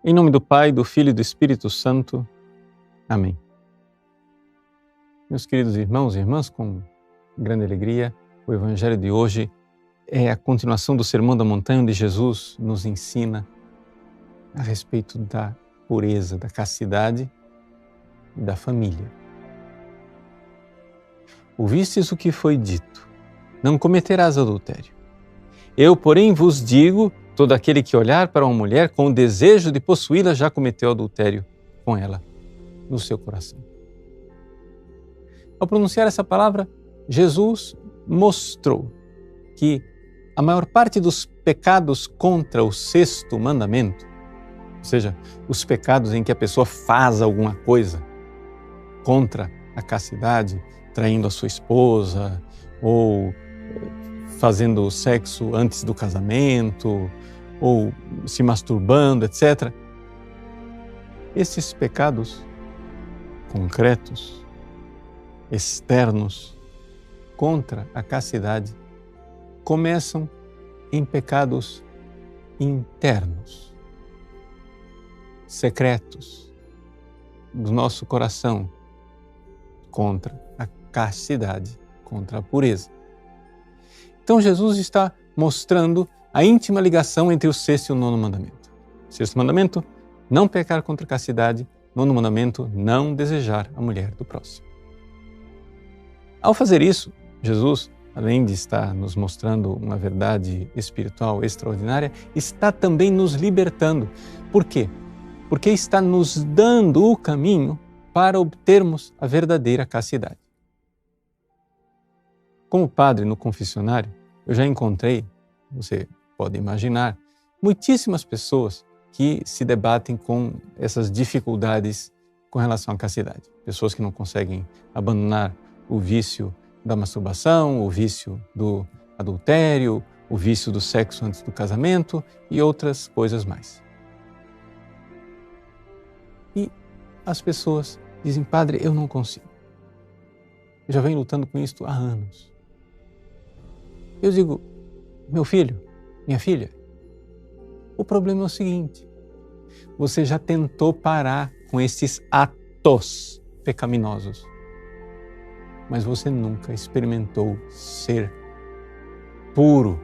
Em nome do Pai, do Filho e do Espírito Santo. Amém. Meus queridos irmãos e irmãs, com grande alegria, o Evangelho de hoje é a continuação do Sermão da Montanha, onde Jesus nos ensina a respeito da pureza, da castidade e da família. Ouvistes o que foi dito: não cometerás adultério. Eu, porém, vos digo, todo aquele que olhar para uma mulher com o desejo de possuí-la já cometeu adultério com ela no seu coração. Ao pronunciar essa palavra, Jesus mostrou que a maior parte dos pecados contra o sexto mandamento, ou seja, os pecados em que a pessoa faz alguma coisa contra a castidade, traindo a sua esposa ou fazendo sexo antes do casamento, ou se masturbando, etc. Esses pecados concretos, externos, contra a castidade, começam em pecados internos, secretos do nosso coração, contra a castidade, contra a pureza. Então Jesus está mostrando a íntima ligação entre o sexto e o nono mandamento. Sexto mandamento, não pecar contra a castidade. Nono mandamento, não desejar a mulher do próximo. Ao fazer isso, Jesus, além de estar nos mostrando uma verdade espiritual extraordinária, está também nos libertando. Por quê? Porque está nos dando o caminho para obtermos a verdadeira castidade. Como padre no confessionário, eu já encontrei, você pode imaginar, muitíssimas pessoas que se debatem com essas dificuldades com relação à castidade. Pessoas que não conseguem abandonar o vício da masturbação, o vício do adultério, o vício do sexo antes do casamento e outras coisas mais. E as pessoas dizem: padre, eu não consigo. Eu já venho lutando com isso há anos. Eu digo: meu filho, minha filha, o problema é o seguinte: você já tentou parar com esses atos pecaminosos, mas você nunca experimentou ser puro.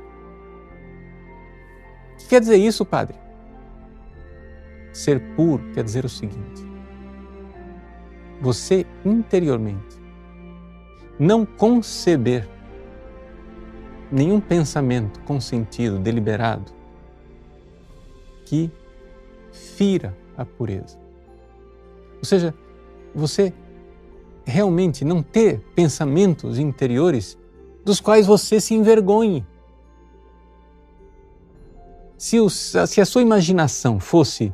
O que quer dizer isso, padre? Ser puro quer dizer o seguinte: você interiormente não conceber nenhum pensamento consentido, deliberado, que fira a pureza. Ou seja, você realmente não ter pensamentos interiores dos quais você se envergonhe. Se a sua imaginação fosse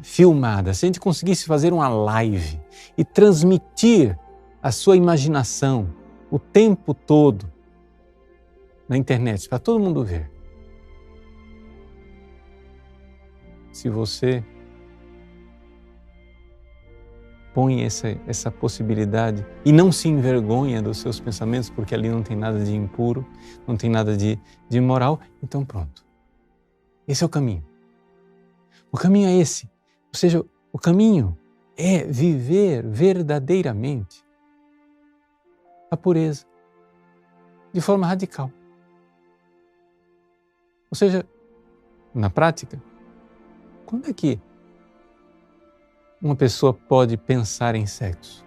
filmada, se a gente conseguisse fazer uma live e transmitir a sua imaginação o tempo todo na internet, para todo mundo ver. Se você põe essa possibilidade e não se envergonha dos seus pensamentos, porque ali não tem nada de impuro, não tem nada de imoral, então pronto. Esse é o caminho. O caminho é esse. Ou seja, o caminho é viver verdadeiramente a pureza de forma radical. Ou seja, na prática, quando é que uma pessoa pode pensar em sexo?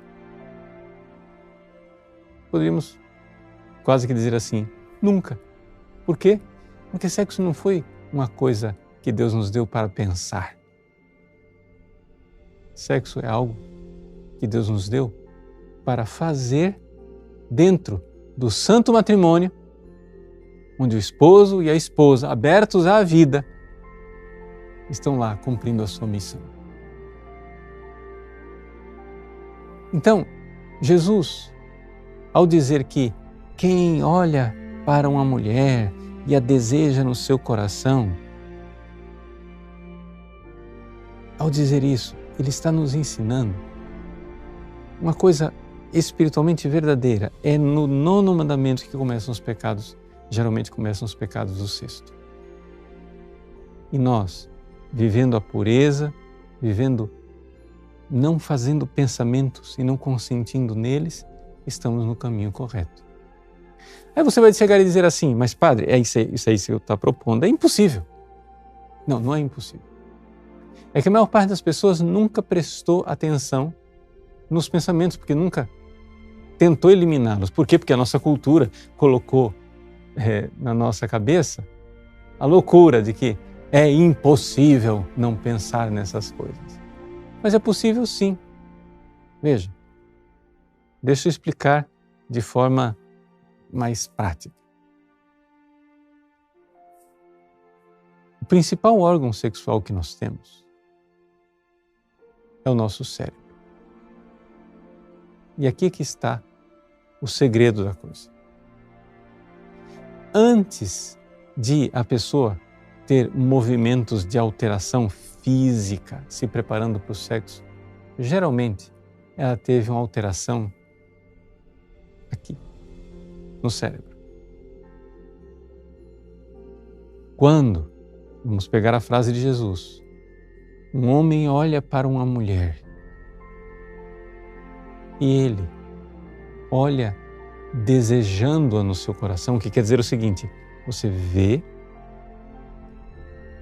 Poderíamos quase que dizer assim: nunca. Por quê? Porque sexo não foi uma coisa que Deus nos deu para pensar. Sexo é algo que Deus nos deu para fazer dentro do santo matrimônio, onde o esposo e a esposa, abertos à vida, estão lá cumprindo a sua missão. Então, Jesus, ao dizer que quem olha para uma mulher e a deseja no seu coração, ao dizer isso, ele está nos ensinando uma coisa espiritualmente verdadeira. É no nono mandamento que começam os pecados, geralmente começam os pecados do sexto. E nós vivendo a pureza, vivendo, não fazendo pensamentos e não consentindo neles, estamos no caminho correto. Aí você vai chegar e dizer assim, mas padre, é isso aí que você está propondo, é impossível. Não, não é impossível. É que a maior parte das pessoas nunca prestou atenção nos pensamentos, porque nunca tentou eliminá-los. Por quê? Porque a nossa cultura colocou na nossa cabeça a loucura de que é impossível não pensar nessas coisas. Mas é possível sim. Veja, deixa eu explicar de forma mais prática. O principal órgão sexual que nós temos é o nosso cérebro. E aqui que está o segredo da coisa. Antes de a pessoa ter movimentos de alteração física, se preparando para o sexo, geralmente ela teve uma alteração aqui, no cérebro. Quando, vamos pegar a frase de Jesus, um homem olha para uma mulher e ele olha desejando-a no seu coração, o que quer dizer o seguinte, você vê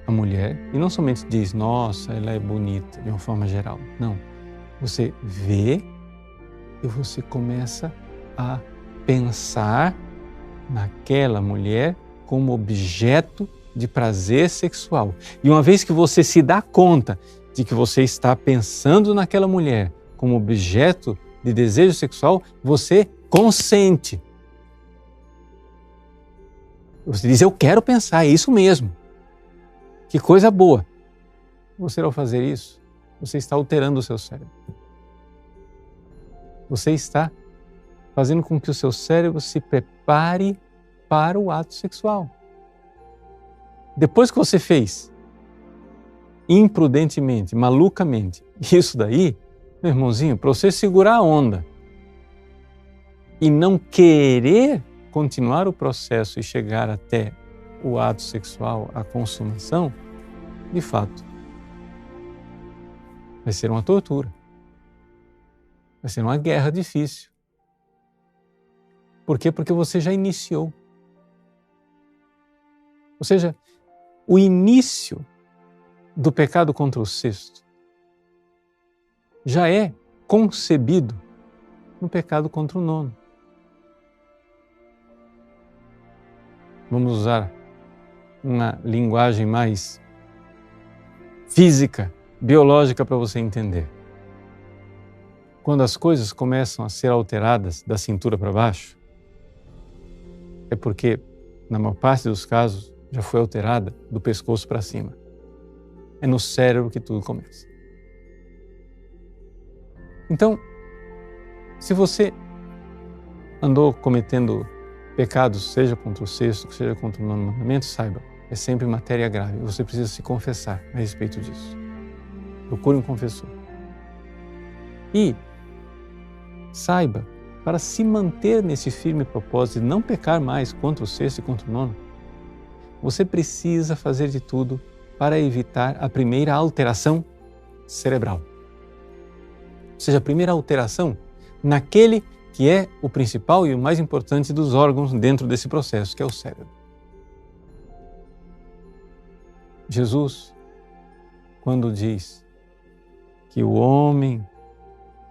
a mulher e não somente diz, nossa, ela é bonita, de uma forma geral. Não, você vê e você começa a pensar naquela mulher como objeto de prazer sexual. E uma vez que você se dá conta de que você está pensando naquela mulher como objeto de desejo sexual, você consente. Você diz, eu quero pensar, é isso mesmo. Que coisa boa. Você, ao fazer isso, você está alterando o seu cérebro. Você está fazendo com que o seu cérebro se prepare para o ato sexual. Depois que você fez, imprudentemente, malucamente, isso daí, meu irmãozinho, para você segurar a onda e não querer continuar o processo e chegar até o ato sexual, a consumação, de fato, vai ser uma tortura. Vai ser uma guerra difícil. Por quê? Porque você já iniciou. Ou seja, o início do pecado contra o sexto já é concebido no pecado contra o nono. Vamos usar uma linguagem mais física, biológica para você entender. Quando as coisas começam a ser alteradas da cintura para baixo, é porque, na maior parte dos casos, já foi alterada do pescoço para cima. É no cérebro que tudo começa. Então, se você andou cometendo pecados, seja contra o sexto, seja contra o nono mandamento, saiba, é sempre matéria grave. Você precisa se confessar a respeito disso. Procure um confessor. E saiba, para se manter nesse firme propósito de não pecar mais contra o sexto e contra o nono, você precisa fazer de tudo para evitar a primeira alteração cerebral. Ou seja, a primeira alteração naquele que é o principal e o mais importante dos órgãos dentro desse processo, que é o cérebro. Jesus, quando diz que o homem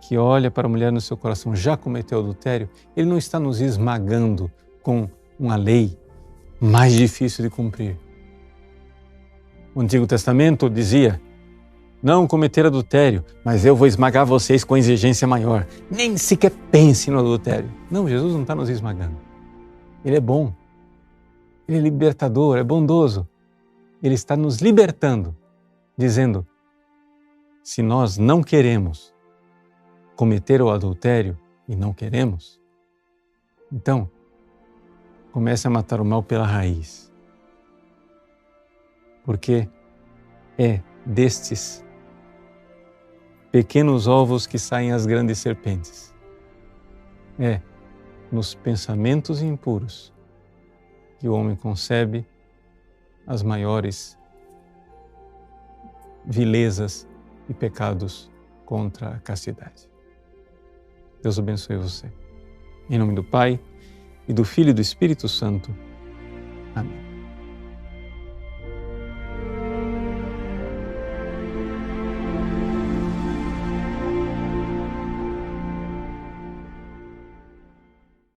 que olha para a mulher no seu coração já cometeu adultério, ele não está nos esmagando com uma lei mais difícil de cumprir. O Antigo Testamento dizia, não cometer adultério, mas eu vou esmagar vocês com exigência maior. Nem sequer pense no adultério. Não, Jesus não está nos esmagando. Ele é bom, ele é libertador, é bondoso. Ele está nos libertando, dizendo, se nós não queremos cometer o adultério e não queremos, então comece a matar o mal pela raiz. Porque é destes pequenos ovos que saem as grandes serpentes. É nos pensamentos impuros que o homem concebe as maiores vilezas e pecados contra a castidade. Deus abençoe você. Em nome do Pai, e do Filho e do Espírito Santo. Amém.